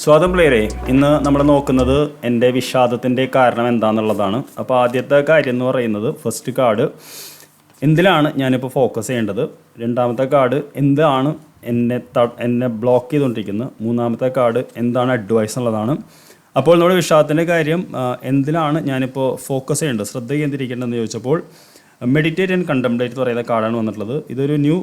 സ്വാഗതം പ്ലെയറെ, ഇന്ന് നമ്മൾ നോക്കുന്നത് എൻ്റെ വിഷാദത്തിൻ്റെ കാരണം എന്താണെന്നുള്ളതാണ്. അപ്പോൾ ആദ്യത്തെ കാര്യം എന്ന് പറയുന്നത് ഫസ്റ്റ് കാർഡ് എന്തിലാണ് ഞാനിപ്പോൾ ഫോക്കസ് ചെയ്യേണ്ടത്, രണ്ടാമത്തെ കാർഡ് എന്താണ് എന്നെ ബ്ലോക്ക് ചെയ്തുകൊണ്ടിരിക്കുന്നത്, മൂന്നാമത്തെ കാർഡ് എന്താണ് അഡ്വൈസ് എന്നുള്ളതാണ്. അപ്പോൾ നമ്മുടെ വിഷാദത്തിൻ്റെ കാര്യം എന്തിലാണ് ഞാനിപ്പോൾ ഫോക്കസ് ചെയ്യേണ്ടത്, ശ്രദ്ധ കേന്ദ്രീകരിക്കേണ്ടതെന്ന് ചോദിച്ചപ്പോൾ മെഡിറ്റേറ്റ് ആൻഡ് കണ്ടംപ്ലേറ്റ് എന്ന് പറയുന്ന കാർഡാണ് വന്നിട്ടുള്ളത്. ഇതൊരു ന്യൂ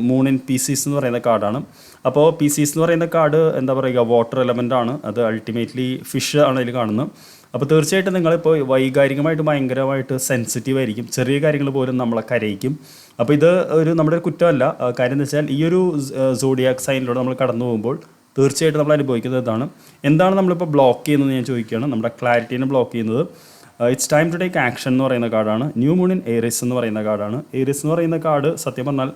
മൂൺ ഇൻ പീസീസ് എന്ന് പറയുന്ന കാർഡാണ്. അപ്പോൾ പീസീസ് എന്ന് പറയുന്ന കാർഡ് എന്താ പറയുക, വാട്ടർ എലമെൻ്റ് ആണ്. അത് അൾട്ടിമേറ്റ്ലി ഫിഷ് ആണ് അതിൽ കാണുന്നത്. അപ്പോൾ തീർച്ചയായിട്ടും നിങ്ങളിപ്പോൾ വൈകാരികമായിട്ട് ഭയങ്കരമായിട്ട് സെൻസിറ്റീവ് ആയിരിക്കും. ചെറിയ കാര്യങ്ങൾ പോലും നമ്മളെ കരയിക്കും. അപ്പോൾ ഇത് നമ്മുടെ ഒരു കുറ്റമല്ല. കാര്യം എന്ന് വെച്ചാൽ ഈ ഒരു സോഡിയാക് സൈനിലൂടെ നമ്മൾ കടന്നു പോകുമ്പോൾ തീർച്ചയായിട്ടും നമ്മൾ അനുഭവിക്കുന്നത് ഇതാണ്. എന്താണ് നമ്മളിപ്പോൾ ബ്ലോക്ക് ചെയ്യുന്നത് ഞാൻ ചോദിക്കുകയാണ്. നമ്മുടെ ക്ലാരിറ്റീനെ ബ്ലോക്ക് ചെയ്യുന്നത് it's time to take action എന്ന് പറയുന്ന കാർഡാണ്. ന്യൂ മൂൺ ഇൻ ഏറിസ് എന്ന് പറയുന്ന കാർഡാണ്. ഏറിസ് എന്ന് പറയുന്ന കാർഡ് സത്യം പറഞ്ഞാൽ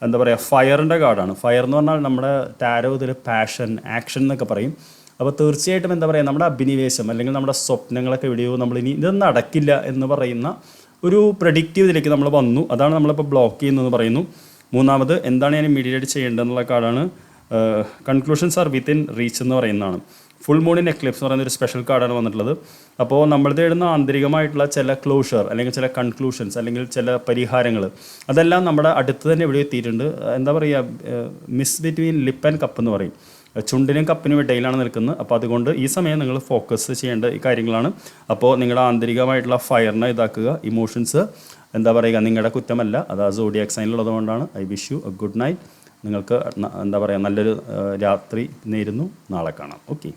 എന്താ പറയുക, ഫയറിൻ്റെ കാർഡാണ്. ഫയർ എന്ന് പറഞ്ഞാൽ നമ്മുടെ ടാരോ ഇതിൽ പാഷൻ, ആക്ഷൻ എന്നൊക്കെ പറയും. അപ്പോൾ തീർച്ചയായിട്ടും എന്താ പറയുക, നമ്മുടെ അഭിനിവേശം അല്ലെങ്കിൽ നമ്മുടെ സ്വപ്നങ്ങളൊക്കെ എവിടെയോ നമ്മളിനി ഇത് നടക്കില്ല എന്ന് പറയുന്ന ഒരു പ്രഡിക്റ്റീവ് ഇതിലേക്ക് നമ്മൾ വന്നു. അതാണ് നമ്മളിപ്പോൾ ബ്ലോക്ക് ചെയ്യുന്നതെന്ന് പറയുന്നു. മൂന്നാമത് എന്താണ് ഞാൻ ഇമ്മീഡിയറ്റ് ചെയ്യേണ്ടതെന്നുള്ള കാർഡാണ്. കൺക്ലൂഷൻസ് ആർ വിത്തിൻ റീച്ച് എന്ന് പറയുന്നതാണ്. ഫുൾ മൂൺ ഇൻ എക്ലിപ്സ് എന്ന് പറയുന്ന ഒരു സ്പെഷ്യൽ കാർഡാണ് വന്നിട്ടുള്ളത്. അപ്പോൾ നമ്മൾ തേടുന്ന ആന്തരികമായിട്ടുള്ള ചില ക്ലോഷർ അല്ലെങ്കിൽ ചില കൺക്ലൂഷൻസ് അല്ലെങ്കിൽ ചില പരിഹാരങ്ങൾ അതെല്ലാം നമ്മുടെ അടുത്ത് തന്നെ എവിടെ എത്തിയിട്ടുണ്ട്. എന്താ പറയുക, miss between lip and cup എന്ന് പറയും. ചുണ്ടിനും കപ്പിനും ഇടയിലാണ് നിൽക്കുന്നത്. അപ്പോൾ അതുകൊണ്ട് ഈ സമയം നിങ്ങൾ ഫോക്കസ് ചെയ്യേണ്ട ഈ കാര്യങ്ങളാണ്. അപ്പോൾ നിങ്ങളുടെ ആന്തരികമായിട്ടുള്ള ഫയറിനെ ഇതാക്കുക. ഇമോഷൻസ് എന്താ പറയുക, നിങ്ങളുടെ കുറ്റമല്ല, അത് ആ സോഡിയാക് സൈനിലുള്ളത് കൊണ്ടാണ്. I wish you A good night. നിങ്ങൾക്ക് എന്താ പറയുക, നല്ലൊരു രാത്രി നേരുന്നു. നാളെ കാണാം. ഓക്കെ.